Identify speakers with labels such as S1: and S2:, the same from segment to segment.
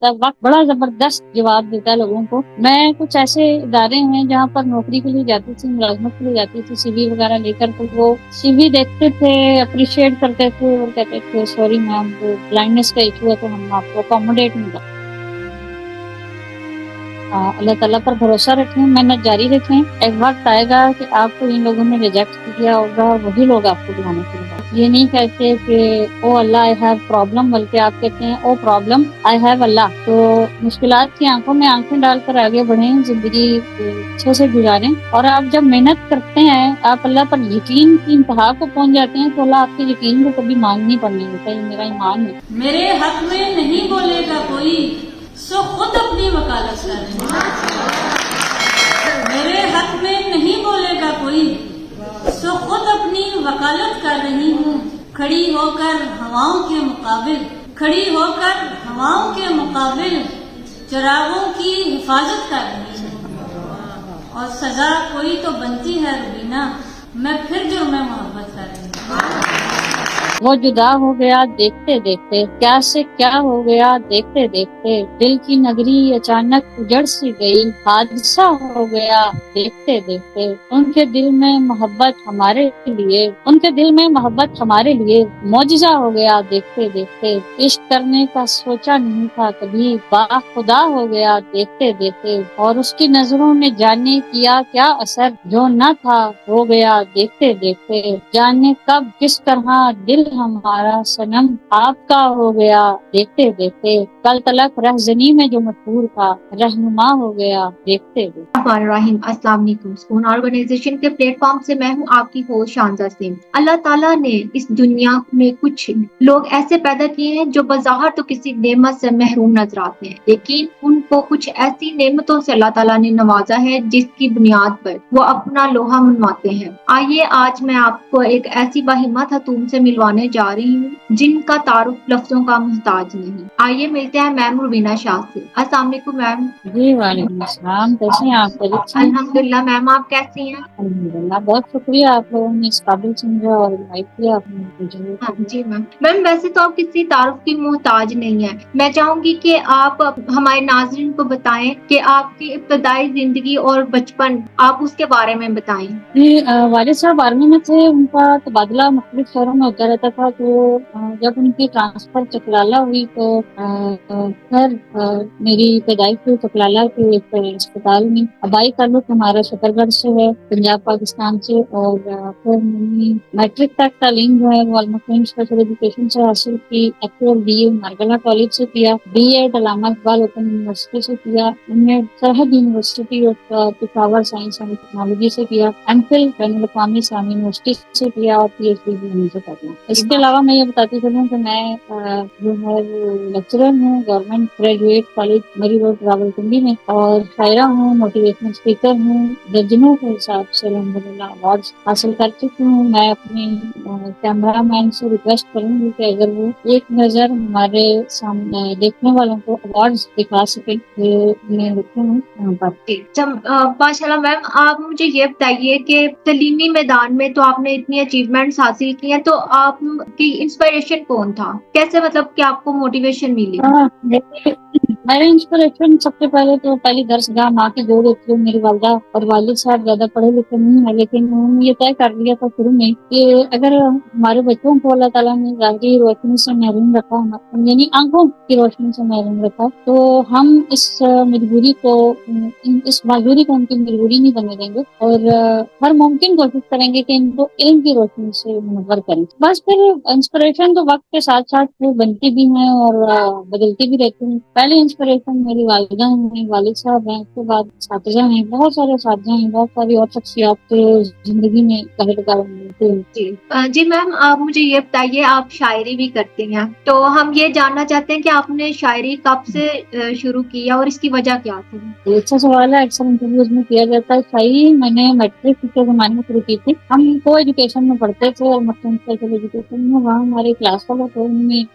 S1: وقت بڑا زبردست جواب دیتا ہے لوگوں کو. میں کچھ ایسے ادارے ہیں جہاں پر نوکری کے لیے جاتی تھی, ملازمت کے لیے جاتی تھی, سی وی وغیرہ لے کر, تو وہ سی وی دیکھتے تھے, اپریشیٹ کرتے تھے اور کہتے تھے سوری میم وہ بلائنڈنس کا ایشو ہے تو ہم آپ کو اکوموڈیٹ نہیں کر. اللہ تعالیٰ پر بھروسہ رکھیں, محنت جاری رکھیں. ایک وقت آئے گا کہ آپ کو ان لوگوں نے ریجیکٹ کیا ہوگا, وہی لوگ آپ کو بلانے کے لیے. یہ نہیں کہتے کہ او اللہ آئی ہیو پرابلم, بلکہ آپ کہتے ہیں او پرابلم آئی ہیو اللہ. تو مشکلات کی آنکھوں میں آنکھیں ڈال کر آگے بڑھیں, زندگی اچھے سے گزاریں. اور آپ جب محنت کرتے ہیں, آپ اللہ پر یقین کی انتہا کو پہنچ جاتے ہیں, تو اللہ آپ کے یقین کو کبھی مانگ نہیں پڑنے دیتا. یہ میرا ایمان ہے.
S2: میرے حق میں نہیں بولے گا کوئی سو خود اپنی وکالت کر رہی ہوں. میرے حق میں نہیں بولے گا کوئی سو خود اپنی وکالت کر رہی ہوں. کھڑی ہو کر ہواؤں کے مقابل, کھڑی ہو کر ہواؤں کے مقابل چراغوں کی حفاظت کر رہی ہوں. اور سزا کوئی تو بنتی ہے روبینہ, میں پھر جرم محبت کر رہی ہوں.
S1: وہ جدا ہو گیا دیکھتے دیکھتے, کیا سے کیا ہو گیا دیکھتے دیکھتے. دل کی نگری اچانک اجڑ سی گئی, حادثہ ہو گیا دیکھتے دیکھتے. ان کے دل میں محبت ہمارے لیے, ان کے دل میں محبت ہمارے لیے معجزہ ہو گیا دیکھتے دیکھتے. عشق کرنے کا سوچا نہیں تھا کبھی, با خدا ہو گیا دیکھتے دیکھتے. اور اس کی نظروں نے جانے کیا کیا اثر, جو نہ تھا ہو گیا دیکھتے دیکھتے. جانے کب کس طرح دل ہمارا صنم آپ کا ہو گیا دیکھتے دیکھتے. کل تلک رہزنی میں جو مشہور تھا, رہنما ہو گیا دیکھتے دیکھتے.
S3: الرحیم. السلام علیکم. سکون آرگنائزیشن کے پلیٹ فارم سے میں ہوں آپ کی ہوسٹ شانزہ سنگھ. اللہ تعالیٰ نے اس دنیا میں کچھ لوگ ایسے پیدا کیے ہیں جو بظاہر تو کسی نعمت سے محروم نظر آتے ہیں, لیکن ان کو کچھ ایسی نعمتوں سے اللہ تعالیٰ نے نوازا ہے جس کی بنیاد پر وہ اپنا لوہا منواتے ہیں. آئیے آج میں آپ کو ایک ایسی باہمت خاتون سے ملوانے جا رہی ہوں جن کا تعارف لفظوں کا محتاج نہیں. آئیے ملتے ہیں میم روبینہ شاہ سے. السلام علیکم میم.
S1: جی وعلیکم السلام. کیسے ہیں آپ؟ خیریت سے ہیں؟
S3: الحمدللہ. میم آپ کیسی ہیں؟
S1: الحمدللہ. بہت شکریہ آپ لوگوں نے اس قابل سمجھا اور انوائٹ کیا آپ نے مجھے.
S3: ہاں جی میم. میم ویسے تو آپ کسی تعارف کی محتاج نہیں ہیں. میں چاہوں گی کہ آپ ہمارے ناظرین کو بتائیں کہ آپ کی ابتدائی زندگی اور بچپن, آپ اس کے بارے میں بتائیں.
S1: جی والد صاحب آرمی میں تھے, ان کا تبادلہ مختلف شہروں میں ہوتا رہتا تھا. تو جب ان کی ٹرانسفر چکلالہ ہوئی تو خیر میری پیدائش ہوئی چکلالہ کے ایک اسپتال میں. آبائی تعلق ہمارا شکر گڑھ سے ہے, پنجاب پاکستان سے. اور پھر میں نے میٹرک تک تعلیم جو ہے وہ المفہوم اسپیشل ایجوکیشن سے حاصل کی. Actual B A Margalla college سے کیا, be add Allama Iqbal open university سے کیا, ان میں سرحد university of Peshawar science and technology سے کیا, ایم فل بین الاقوامی اسلامی یونیورسٹی سے کیا, اور پی ایچ ڈی بھی وہیں سے کرنا. اس کے علاوہ میں یہ بتاتی چلوں کہ میں جو ہے لیکچرر ہوں گورنمنٹ گریجویٹ کالج مری روڈ راولپنڈی میں, اور شاعرہ ہوں, موٹیویشنل اسپیکر ہوں. درجنوں کے حساب سے الحمدللہ ایوارڈز حاصل کر چکی ہوں. میں اپنے کیمرہ مین سے ریکویسٹ کروں گی کہ اگر وہ ایک نظر ہمارے سامنے دیکھنے والوں کو ایوارڈز دکھا سکے کہ میں لکھی ہوں یہاں پر.
S3: ماشاء اللہ میم. آپ مجھے یہ بتائیے کہ تعلیمی میدان میں تو آپ نے اتنی اچیومنٹس حاصل کی ہیں, تو آپ کی انسپریشن کون تھا, کیسے مطلب کہ آپ کو موٹیویشن ملی؟
S1: میرا انسپریشن سب سے پہلے تو پہلی درسگاہ ماں کی گود ہوتی ہے. میری والدہ اور والد صاحب زیادہ پڑھے لکھے نہیں ہیں, لیکن انہوں نے یہ طے کر لیا تھا شروع میں کہ اگر ہمارے بچوں کو اللہ تعالیٰ نے ظاہری روشنی سے محروم رکھا, یعنی آنکھوں کی روشنی سے محروم رکھا, تو ہم اس مجبوری کو, اس معذوری کو ان کی مجبوری نہیں بننے دیں گے, اور ہر ممکن کوشش کریں گے کہ ان کو علم کی روشنی سے منور کریں. بس پھر انسپریشن تو وقت کے ساتھ ساتھ وہ بنتی بھی ہیں اور بدلتی بھی رہتی ہیں. پہلے انسپریشن میری والدہ ہیں, والد صاحب ہیں, اس کے بعد اساتذہ ہیں, بہت سارے اساتذہ ہیں, بہت ساری اور شخصیات زندگی میں پہلے کار ملتے ہیں.
S3: جی میم, آپ مجھے یہ بتائیے, آپ شاعری بھی کرتی ہیں, تو ہم یہ جاننا چاہتے ہیں کہ آپ نے شاعری کب سے شروع کیا اور اس کی وجہ کیا تھی؟
S1: اچھا سوال ہے, اکثر انٹرویوز میں کیا جاتا ہے. شاعری میں نے میٹرک کے زمانے میں شروع کی تھی. ہم کو ایجوکیشن میں پڑھتے تھے, اور اسپیشل ایجوکیشن میں وہاں ہمارے کلاس والوں کو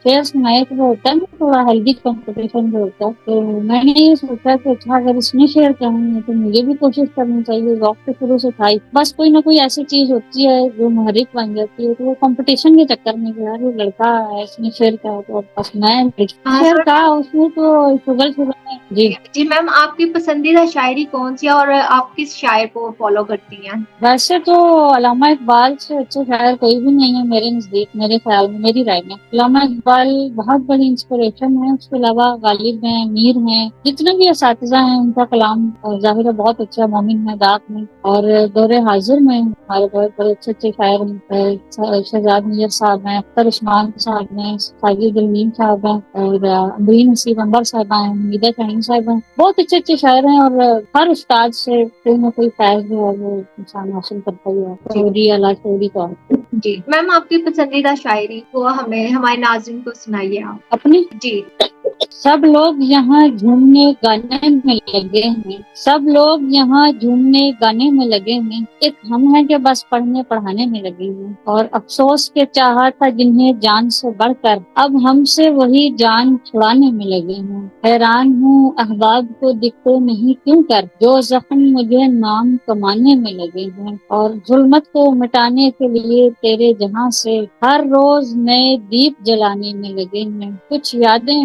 S1: شعر سنائے. تو وہ ہوتا ہے نا تھوڑا ہیلدی کمپٹیشن جو ہوتا تھا، تو میں نے یہ سوچا کہ اچھا اگر اس نے شیئر کرنی ہے تو مجھے بھی کوشش کرنی چاہیے. ذوق تو شروع سے تھا ہی، بس کوئی نہ کوئی ایسی چیز ہوتی ہے جو محرک بن جاتی ہے. تو وہ کمپٹیشن کے چکر میں یار وہ لڑکا ہے اس نے شیئر کیا تو بس میں شیئر
S3: سر
S1: کہا اس میں تو شگل میں. جی
S3: جی میم، آپ کی پسندیدہ شاعری کون سی ہے اور آپ کس شاعر کو فالو کرتی ہیں؟
S1: ویسے تو علامہ اقبال سے اچھا شاعر کوئی بھی نہیں ہے میرے نزدیک، میرے خیال میں، میری رائے میں. علامہ اقبال بہت بڑی انسپریشن ہے. اس کے علاوہ غالب ہیں، میر ہیں، جتنے بھی اساتذہ ہیں ان کا کلام ظاہر ہے بہت اچھا. مومن ہے، داغ میں، اور دور حاضر میں ہمارے بہت بڑے اچھے اچھے شاعر ہیں. شہزاد میاں صاحب ہیں، اختر عثمان صاحب ہیں، ساجد علیم صاحب ہیں، اور امرین نصیب انور صاحبہ ہیں، حمیدہ شاہین صاحب ہیں. بہت اچھے اچھے شاعر ہیں، اور ہر استاد سے کوئی نہ کوئی فیض جو ہے وہ انسان حاصل کرتا ہی ہے. شعوری اعلیٰ شعوری طور پہ.
S3: جی میم، آپ کی پسندیدہ شاعری وہ ہمیں ہمارے ناظرین کو سنائیے آپ.
S1: اپنی
S3: جی
S1: سب لوگ یہاں جھومنے گانے میں لگے ہیں، سب لوگ یہاں جھومنے گانے میں لگے ہیں، ایک ہم ہیں کہ بس پڑھنے پڑھانے میں لگے ہیں. اور افسوس کے چاہا تھا جنہیں جان سے بڑھ کر اب ہم سے وہی جان چھڑانے میں لگے ہیں. حیران ہوں احباب کو دکھتے نہیں کیوں کر جو زخم مجھے نام کمانے میں لگے ہیں. اور ظلمت کو مٹانے کے لیے تیرے جہاں سے ہر روز نئے دیپ جلانے میں لگے ہیں. کچھ یادیں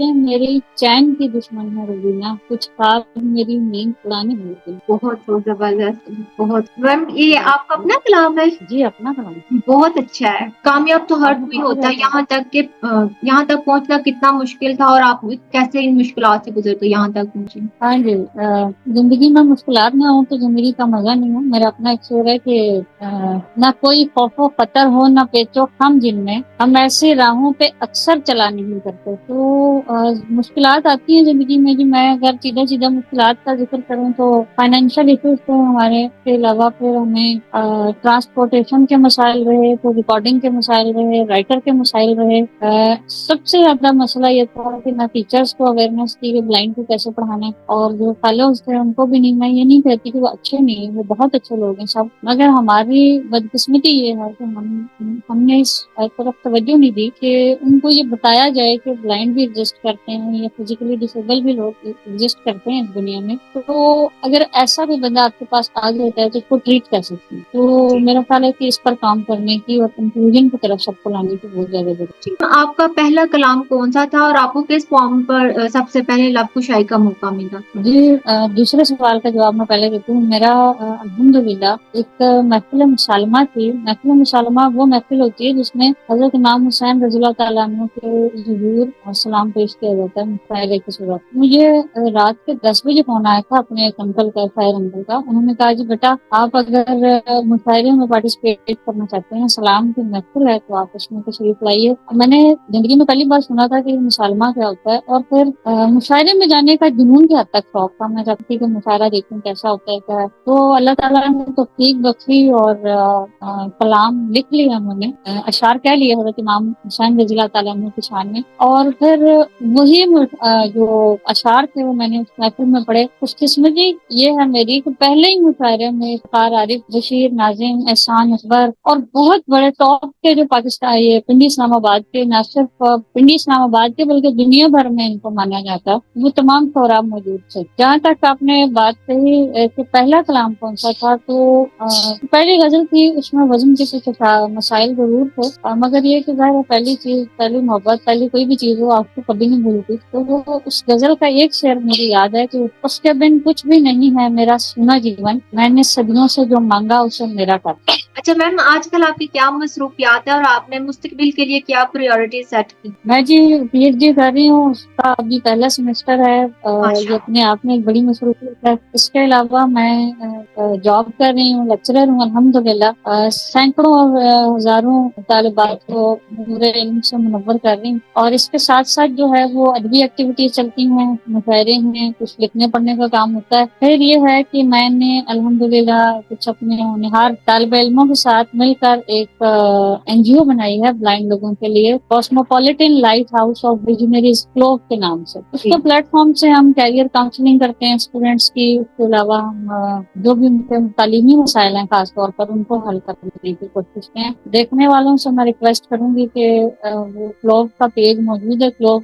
S1: میری چین کی دشمن ہے روبینہ، کچھ خواب میری نیند اڑانے میں لگے.
S3: بہت زبردست، بہت. میم یہ آپ کا اپنا کلام ہے؟
S1: جی اپنا کلام.
S3: بہت اچھا ہے. کامیاب تو ہر
S1: آپ کو
S3: کوئی
S1: پتہ
S3: ہوتا ہے،
S1: ہے
S3: یہاں تک کہ یہاں تک پہنچنا کتنا مشکل تھا اور آپ کیسے ان مشکلات سے گزرتے یہاں تک پہنچے.
S1: ہاں جی. زندگی میں مشکلات نہ ہوں تو زندگی کا مزہ نہیں ہو. میرا اپنا ایک شعر ہے کہ نہ کوئی خوف و خطر ہو نہ پیچو خم جن میں ہم ایسی راہوں پہ اکثر چلا نہیں کرتے. تو مشکلات آتی ہیں زندگی میں. جو میں اگر سیدھا سیدھا مشکلات کا ذکر کروں تو فائنینشیل ایشوز تو ہمارے کے علاوہ پھر ہمیں ٹرانسپورٹیشن کے مسائل رہے، تو ریکارڈنگ کے مسائل رہے، رائٹر کے مسائل رہے. سب سے زیادہ مسئلہ یہ تھا کہ نہ ٹیچرس کو اویئرنیس تھی کہ بلائنڈ کو کیسے پڑھانا ہے، اور جو فیلوز تھے ان کو بھی نہیں. میں یہ نہیں کہتی کہ وہ اچھے نہیں ہیں، وہ بہت اچھے لوگ ہیں سب، مگر ہماری بدقسمتی یہ ہے کہ ہم نے اس طرف توجہ نہیں دی کہ ان کو یہ بتایا جائے کہ بلائنڈ بھی ایگزسٹ کرتے ہیں یا فزیکلی ڈسیبل بھی لوگ ایگزسٹ کرتے ہیں اس دنیا میں. تو اگر ایسا بھی بندہ آپ کے پاس آ جاتا ہے تو اس کو ٹریٹ کر سکتے ہیں. تو میرا خیال ہے کہ اس پر کام کرنے کی اور کنکلوژن کی طرف سب کو لانے کی بہت زیادہ ضرورت ہے.
S3: آپ کا پہلا کلام کون سا تھا اور آپ کو کس فارم پر سب سے پہلے لب کشائی کا موقع ملا؟
S1: جی دوسرے سوال کا جواب میں پہلے دیتی ہوں. میرا الحمدللہ ایک محفل مسالمہ تھی. محفل مسالمہ وہ محفل ہوتی ہے جس میں حضرت امام حسین رضی اللہ تعالیٰ عنہ کے ظہور اور سلام پیش کیا جاتا ہے مشاعرے کی صورت. مجھے رات کے 10 بجے فون آیا تھا اپنے ایک انکل کا، خیر انکل کا. انہوں نے کہا جی بیٹا آپ اگر مشاعرے میں پارٹیسپیٹ کرنا چاہتے ہیں، سلام کی محفل ہے، تو آپ اس میں تشریف لائیے. میں نے زندگی میں پہلی بار سنا تھا کہ مسالمہ کیا ہوتا ہے، اور پھر مشاعرے میں جانے کا جنون کی حد تک شوق تھا. میں چاہتی تھی کہ مشاعرہ دیکھوں کیسا ہوتا ہے کیا ہے. تو اللہ تعالیٰ نے توفیق بخشی اور کلام لکھ لیا. ہم نے اشعار کہہ لیے حضرت امام حسین رضی اللہ تعالیٰ عنہ کی شان میں، اور پھر وہی جو اشعار تھے وہ میں نے اس محفل میں پڑھے. خوش قسمتی یہ ہے میری کہ پہلے ہی مشاعرے میں افتخار عارف، بشیر، ناظم، احسان، اکبر اور بہت بڑے ٹاپ کے جو پاکستان یہ پنڈی اسلام آباد کے، نہ صرف پنڈی اسلام آباد کے بلکہ دنیا بھر میں ان کو مانا جاتا، وہ تمام شعراء موجود تھے. جہاں تک آپ نے بات کہی کہ پہلا کلام کون سا تھا، تو پہلی غزل تھی، اس میں وزن کے کچھ مسائل ضرور تھے، مگر یہ کہ ظاہر پہلی چیز، پہلی محبت، پہلی کوئی بھی چیز ہو آپ کو کبھی نہیں بھولتی. تو وہ اس غزل کا ایک شعر مجھے یاد ہے کہ اس کے بن کچھ بھی نہیں ہے میرا سونا جیون، میں نے صدیوں سے جو مانگا اسے میرا کر.
S3: اچھا میم، آج کل آپ کی کیا مصروفیات ہے اور آپ نے مستقبل کے لیے کیا پریورٹی سیٹ کی؟
S1: میں جی پی ایچ ڈی کر رہی ہوں، اس کا ابھی پہلا سیمسٹر ہے. یہ اپنے آپ میں ایک بڑی مصروفیت ہے. اس کے علاوہ میں جاب کر رہی ہوں، لیکچرر ہوں الحمدللہ. سینکڑوں اور ہزاروں طالبات کو نور علم سے منور کر رہی ہوں. اور اس کے ساتھ ساتھ جو ہے وہ ادبی ایکٹیویٹیز چلتی ہیں، مشاعرے ہیں، کچھ لکھنے پڑھنے کا کام ہوتا ہے. پھر یہ ہے کہ میں نے الحمدللہ کچھ اپنے ہونہار طالب علموں کے ساتھ مل کر ایک NGO بنائی ہے بلائنڈ لوگوں کے لیے، cosmopolitan lighthouse of visionaries club کے نام سے. اس کے پلیٹ فارم سے ہم کیریئر کاؤنسلنگ کرتے ہیں اسٹوڈینٹس کی. اس کے علاوہ ہم جو بھی ان کے تعلیمی مسائل ہیں خاص طور پر ان کو حل کرنے کی کوشش ہیں. دیکھنے والوں سے میں ریکویسٹ کروں گی کہ وہ کلوب کا پیج موجود ہے، کلوب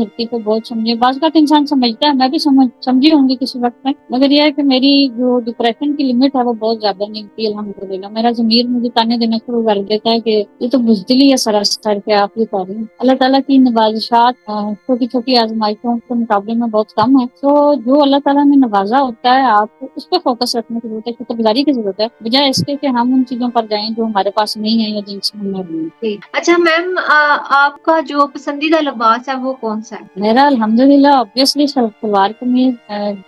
S1: دھرتی پہ بہت سمجھے. بعض اوقات انسان سمجھتا ہے, میں بھی سمجھی ہوں گی کسی وقت میں, مگر یہ ہے کہ میری جو ڈپریشن کی لمٹ ہے وہ بہت زیادہ نہیں تھی. الحمدللہ میرا ضمیر مجھے تانے دینا شروع کر دیتا ہے کہ یہ تو بزدلی ہے سراسر کے, آپ یہ کر رہی ہیں. اللہ تعالیٰ کی نوازشات چھوٹی چھوٹی آزمائشوں کے مقابلے میں بہت کم ہے. تو جو اللہ تعالیٰ نے نوازا ہوتا ہے آپ کو اس پہ فوکس رکھنے کی ضرورت ہے, شکر گزاری کی ضرورت ہے, بجائے اس کے کہ ہم ان چیزوں پر جائیں جو ہمارے پاس نہیں ہے یا جن سے ہم محروم ہیں.
S3: اچھا میم, آپ کا جو پسندیدہ لباس ہے وہ کون سا ہے؟
S1: میرا الحمدللہ obviously شلوار قمیض,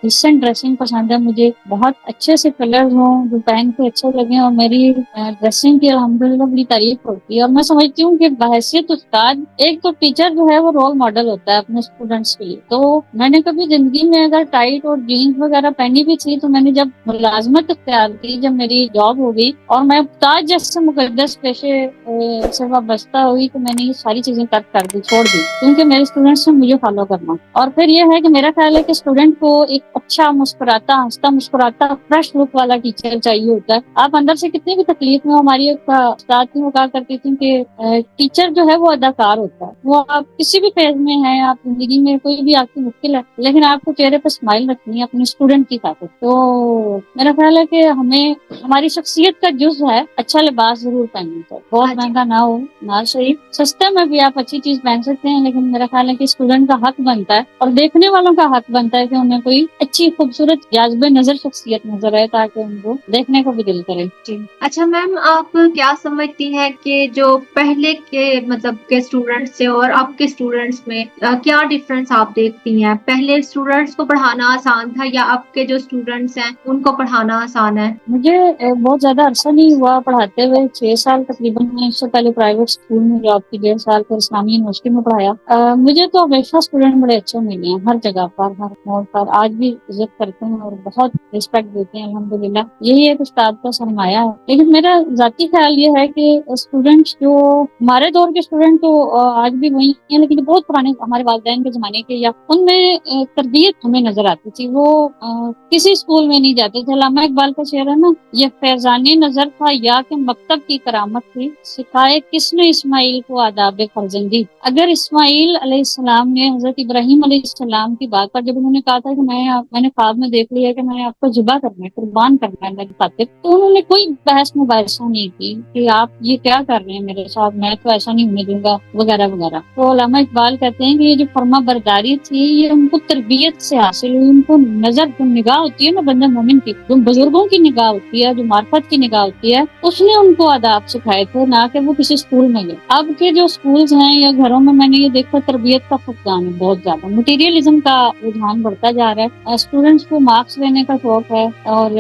S1: ڈیسنٹ ڈریسنگ پسند ہے مجھے. بہت اچھے سے کلرز ہوں جو پہن کے اچھے لگے, اور میری ڈریسنگ کی الحمدللہ بڑی تعریف ہوتی ہے. اور میں سمجھتی ہوں کہ بحیثیت استاد ایک تو ٹیچر جو ہے وہ رول ماڈل ہوتا ہے اپنے اسٹوڈنٹس کے لیے. تو میں نے کبھی زندگی میں اگر ٹائٹ اور جینس وغیرہ پہنی بھی تھی, تو میں نے جب ملازمت اختیار کی, جب میری جاب ہو گئی اور میں استاد جیسے مقدس پیشے سے وابستہ ہوئی, تو میں نے یہ ساری چیزیں ترک کر دی, چھوڑ دی, کیونکہ میرے اسٹوڈنٹس نے مجھے فالو کرنا. اور پھر یہ ہے کہ میرا خیال ہے کہ اسٹوڈنٹ کو ایک اچھا مسکراتا ہنستا مسکراتا فریش لک والا ٹیچر چاہیے ہوتا ہے. آپ اندر سے کتنی بھی تکلیف میں, ہماری ایک استاد تھی وہ کہا کرتی تھی کہ ٹیچر جو ہے وہ اداکار ہوتا ہے. وہ آپ کسی بھی فیز میں ہیں, آپ زندگی میں کوئی بھی آپ کی مشکل ہے, لیکن آپ کو چہرے پہ اسمائل رکھنی ہے اپنے اسٹوڈنٹ کی خاطر. تو میرا خیال ہے کہ ہمیں ہماری شخصیت کا جز ہے اچھا لباس ضرور پہننا چاہیے. بہت مہنگا نہ ہو, نہ صحیح, سستے میں بھی آپ اچھی چیز پہن سکتے ہیں, لیکن میرا خیال ہے کہ اسٹوڈنٹ کا حق بنتا ہے اور دیکھنے والوں کا حق بنتا ہے کہ انہیں کوئی اچھی خوبصورت جاذب نظر شخصیت نظر آئے, تاکہ ان کو دیکھنے کو بھی دل کرے.
S3: اچھا میم, آپ کیا سمجھتی ہیں کہ جو پہلے کے مطلب کے اسٹوڈنٹس تھے اور اب کے اسٹوڈنٹس میں کیا ڈفرنس آپ دیکھتی ہیں؟ پہلے اسٹوڈنٹس کو پڑھانا آسان تھا یا اب کے جو اسٹوڈنٹس ہیں ان کو پڑھانا آسان ہے؟
S1: مجھے بہت زیادہ عرصہ نہیں ہوا پڑھاتے ہوئے, 6 سال تقریباً. میں اس سے پہلے پرائیویٹ اسکول میں جاب کی, 1.5 سال پھر اسلامی یونیورسٹی میں پڑھایا. مجھے تو ہمیشہ اسٹوڈنٹ بڑے اچھے ملے ہیں, ہر جگہ پر, ہر موڑ پر. آج بھی عزت کرتے ہیں اور بہت رسپیکٹ دیتے ہیں الحمدللہ. یہی ایک استاد کا سرمایہ ہے. لیکن میرا ذاتی خیال یہ ہے کہ اسٹوڈنٹس جو ہمارے دور کے اسٹوڈنٹ تو آج بھی وہی ہیں, لیکن بہت پرانے ہمارے والدین کے زمانے کے, یا ان میں تربیت ہمیں نظر آتی تھی. وہ کسی اسکول میں نہیں جاتے تھے. علامہ اقبال کا شعر ہے نا, یہ فیضان نظر تھا یا کہ مکتب کی کرامت تھی, سکھائے کس نے اسماعیل کو آداب فرزندی. اگر اسماعیل علیہ السلام نے حضرت ابراہیم علیہ السلام کی بات پر جب انہوں نے کہا تھا کہ میں نے خواب میں دیکھ لیا کہ میں آپ کو ذبح کرنا ہے, قربان کرنا ہے اللہ کی خاطر, تو انہوں نے کوئی بحث مباحثہ نہیں کی کہ آپ یہ کیا کر رہے ہیں میرے ساتھ, میں تو ایسا نہیں ہونے دوں گا وغیرہ وغیرہ. تو علامہ اقبال کہتے ہیں کہ یہ جو فرما برداری تھی یہ ان کو تربیت سے حاصل ہوئی. ان کو نظر جو نگاہ ہوتی ہے نا بندہ مومن کی, جو بزرگوں کی نگاہ ہوتی ہے, جو معرفت کی نگاہ ہوتی ہے, اس نے ان کو آداب سکھائے تھے, نہ کہ وہ کسی اسکول میں گئے. اب کے جو اسکولز ہیں یا گھروں میں نے یہ دیکھا تربیت کا فقدان ہے بہت زیادہ. مٹیریلزم کا رجحان بڑھتا جا رہا ہے. اسٹوڈنٹس کو مارکس لینے کا شوق ہے, اور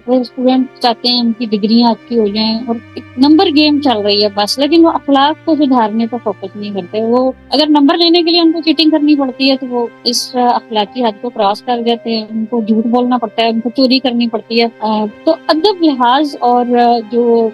S1: وہ اسٹوڈنٹ چاہتے ہیں ان کی ڈگریاں اچھی ہو جائیں, اور نمبر گیم چل رہی ہے بس. لیکن وہ اخلاق کو سدھارنے پر فوکس نہیں کرتے. وہ اگر نمبر لینے کے لیے ان کو چیٹنگ کرنی پڑتی ہے تو وہ اس اخلاقی حد کو کراس کر جاتے ہیں. ان کو جھوٹ بولنا پڑتا ہے, ان کو چوری کرنی پڑتی ہے. تو ادب لحاظ اور جو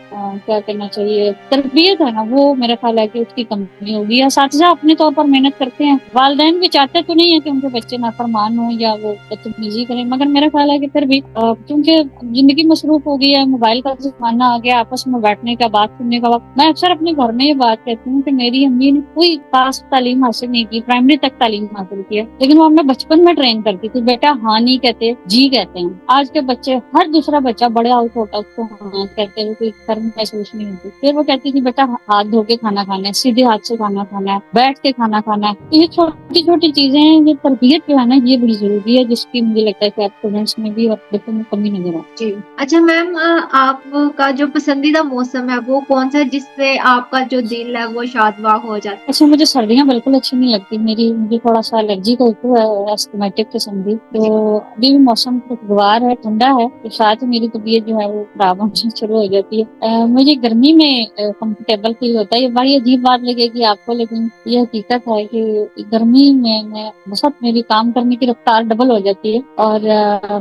S1: کیا کہنا چاہیے تربیت ہے نا, وہ میرا خیال ہے کہ اس کی کمی ہوگی. اساتذہ اپنے طور پر محنت کرتے ہیں, والدین بھی چاہتے تو نہیں ہے کہ ان کے بچے نافرمان ہوں یا وہ بدتمیزی کریں, مگر میرا خیال ہے کہ پھر بھی کیونکہ زندگی مصروف ہو گئی ہے, موبائل کا زمانہ آ گیا, آپس میں بیٹھنے کا بات سننے کا وقت. میں اکثر اپنے گھر میں یہ بات کہتی ہوں کہ میری امی نے کوئی خاص تعلیم حاصل نہیں کی, پرائمری تک تعلیم حاصل کی ہے, لیکن وہ ہمیں بچپن میں ٹرین کرتی تھی, بیٹا ہاں نہیں کہتے جی کہتے ہیں. آج کے بچے ہر دوسرا بچہ بڑا اور چھوٹا اس کو ہاں کہتے ہوئے کوئی شرم محسوس نہیں ہوتی. پھر وہ کہتی تھی بیٹا ہاتھ دھو کے کھانا کھانا ہے, سیدھے ہاتھ سے کھانا کھانا ہے, بیٹھ کے کھانا کھانا ہے. یہ چھوٹی چھوٹی چیزیں ہیں, یہ تربیت جو ہے نا یہ بڑی ضروری ہے, جس کی مجھے لگتا ہے کہ اسٹوڈنٹس میں بھی اور بچوں میں کمی نظر آتی ہے.
S3: اچھا میم, آپ کا جو پسندیدہ موسم ہے وہ کون سا ہے جس سے آپ کا جو دل ہے وہ شادواں ہو جاتا ہے؟
S1: ایسے مجھے سردیاں بالکل اچھی نہیں لگتی. مجھے تھوڑا سا الرجی کا ایشو ہے, ایسٹمیٹک قسم کی. تو ابھی بھی موسم خوشگوار ہے, ٹھنڈا ہے, تو ساتھ ہی میری طبیعت جو ہے وہ خراب ہونا شروع ہو جاتی ہے. مجھے گرمی میں کمفرٹیبل فیل ہوتا ہے. یہ بڑی عجیب بات لگے گی آپ کو, لیکن یہ حقیقت ہے کہ گرمی میں بہت میری کام کرنے کی رفتار ڈبل ہو جاتی ہے. اور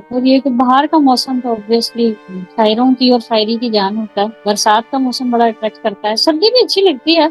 S1: پھر یہ کہ باہر کا موسم تو اوبویسلی شاعروں کی اور شاعری کی جان ہوتا ہے. برسات کا موسم بڑا اٹریکٹ کرتا ہے. سردی بھی اچھی لگتی ہے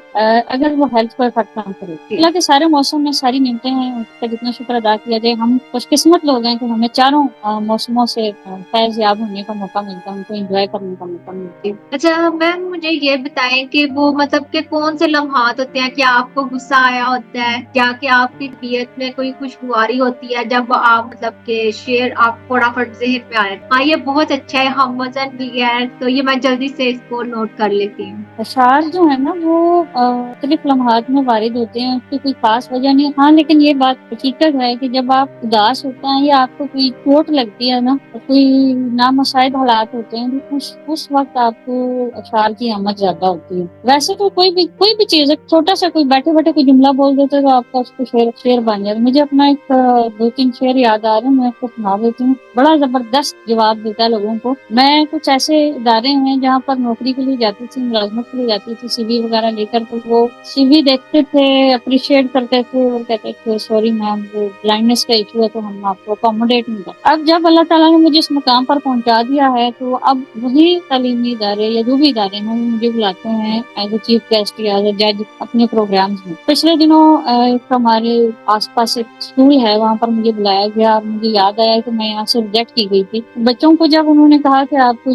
S1: اگر وہ ہیلتھ کو افیکٹ نہ کرے. حالانکہ سارے موسم میں ساری نعمتیں ہیں, اس کا جتنا شکر ادا کیا جائے. ہم خوش قسمت لوگ ہیں کہ ہمیں چاروں موسموں سے فیض یاب ہونے کا موقع ملتا ہے, ان کو انجوائے کرنے کا موقع ملتا ہے.
S3: اچھا میم, مجھے یہ بتائیں کہ وہ مطلب کہ کون سے لمحات ہوتے ہیں کہ آپ کو غصہ آیا ہوتا ہے یا یا کہ آپ کی طبیعت میں کوئی خوشگواری ہوتی ہے جب آپ مطلب کہ شعر آپ فٹافٹ ذہن میں آئے؟ ہاں یہ بہت اچھا ہے، ہم وزن بھی ہے، تو یہ میں جلدی سے اس کو نوٹ کر لیتی ہوں۔
S1: اشعار جو ہے نا وہ مختلف لمحات میں وارد ہوتے ہیں، اس کی کوئی خاص وجہ نہیں، ہاں لیکن یہ بات حقیقت ہے کہ جب آپ اداس ہوتے ہیں یا آپ کو کوئی چوٹ لگتی ہے نا، کوئی نامشاہد حالات ہوتے ہیں، تو اس وقت آپ کو اشعار کی آمد زیادہ ہوتی ہے۔ ویسے تو کوئی بھی چیز ہے، چھوٹا سا کوئی بیٹھے بیٹھے کوئی جملہ بول دیتے تو آپ کا اس کو شعر بن جاتا۔ مجھے اپنا ایک 2-3 شعر یاد آ رہے ہیں، میں آپ کو سنا دیتی ہوں۔ بڑا زبردست جواب دیتا ہے لوگوں کو۔ میں کچھ ایسے ادارے ہیں جہاں پر نوکری کے لیے جاتی تھی، ملازمت کے لیے جاتی تھی، سی وی وغیرہ لے کر، تو وہ سی وی دیکھتے تھے، اپریشیٹ کرتے تھے اور کہتے تھے سوری میم وہ بلائنڈنس کا ایشو ہے تو ہم آپ کو اکوموڈیٹ نہیں کر۔ اب جب اللہ تعالیٰ نے مجھے اس مقام پر پہنچا دیا ہے تو اب وہی تعلیمی ادارے یا جو بھی ادارے ہیں وہ مجھے بلاتے ہیں ایز اے چیف گیسٹ یا ایز اے جج اپنے پروگرامز میں۔ پچھلے دنوں ایک ہمارے آس پاس ایک اسکول ہے، وہاں پر مجھے بلایا گیا۔ مجھے یاد آیا کہ میں یہاں سے ریجیکٹ کی گئی تھی۔ بچوں کو جب انہوں نے کہا کہ آپ کو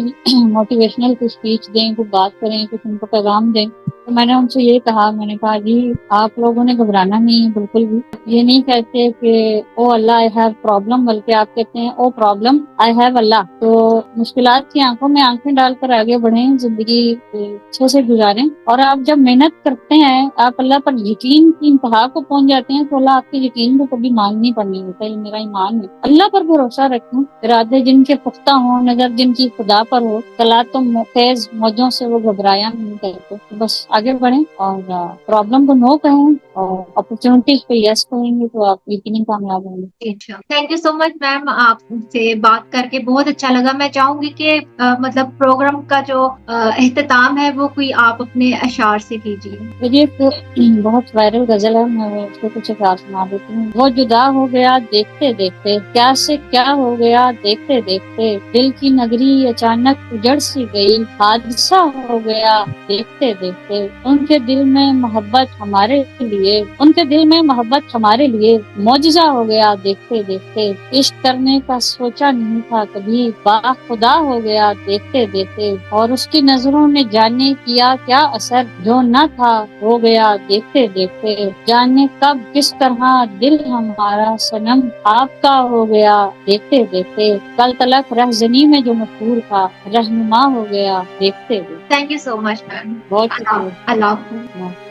S1: موٹیویشنل کوئی اسپیچ دیں، کوئی بات کریں، کچھ ان کو پیغام دیں، تو میں نے ان سے یہ کہا، میں نے کہا جی آپ لوگوں نے گھبرانا نہیں ہے بالکل بھی۔ یہ نہیں کہتے کہ او اللہ آئی ہیو پرابلم، بلکہ آپ کہتے ہیں او پرابلم آئی ہیو اللہ۔ تو مشکلات کی آنکھوں میں آنکھیں ڈال کر آگے بڑھیں، زندگی اچھے سے گزاریں، اور آپ جب محنت کرتے ہیں، آپ اللہ پر یقین کی انتہا کو پہنچ جاتے ہیں، تو اللہ آپ کے یقین کو کبھی مانگ نہیں پڑنے دیتا۔ یہ میرا ایمان ہے۔ اللہ پر بھروسہ رکھیں، ارادے جن کے پختہ ہوں، نظر جن کی خدا پر ہو، کلات و خیز موجوں سے وہ گھبرایا نہیں کرتے۔ بس آگے بڑھیں اور پرابلم کو نو کہیں اور اپرچونٹیز پہ یس کہیں گے تو آپ یقینی کامیاب ہوں گے۔
S3: تھینک یو سو مچ میم، آپ سے بات کر کے بہت اچھا لگا۔ میں چاہوں گی کہ مطلب پروگرام کا جو اختتام ہے وہ کوئی آپ اپنے اشعار سے کیجیے۔
S1: مجھے ایک بہت وائرل غزل ہے، میں اس کو کچھ اشعار سنا دیتی ہوں۔ وہ جدا ہو گیا دیکھتے دیکھتے، کیا سے کیا ہو گیا دیکھتے دیکھتے، دل کی نگری اچانک اجڑ سی گئی، حادثہ ہو گیا دیکھتے دیکھتے، ان کے دل میں محبت ہمارے لیے، ان کے دل میں محبت ہمارے لیے معجزہ ہو گیا دیکھتے دیکھتے، عشق کرنے کا سوچا نہیں تھا کبھی، با خدا ہو گیا دیکھتے دیکھتے، اور اس کی نظروں نے جانے کیا کیا اثر، جو نہ تھا ہو گیا دیکھتے دیکھتے، جانے کب کس طرح دل ہمارا صنم آپ کا ہو گیا دیکھتے دیکھتے، کل تلک رہزنی میں جو مشہور تھا رہنما ہو گیا دیکھتے دیکھتے۔
S3: تھینک یو سو مچ میم۔
S1: بہت شکریہ۔
S3: اللہ حافظ۔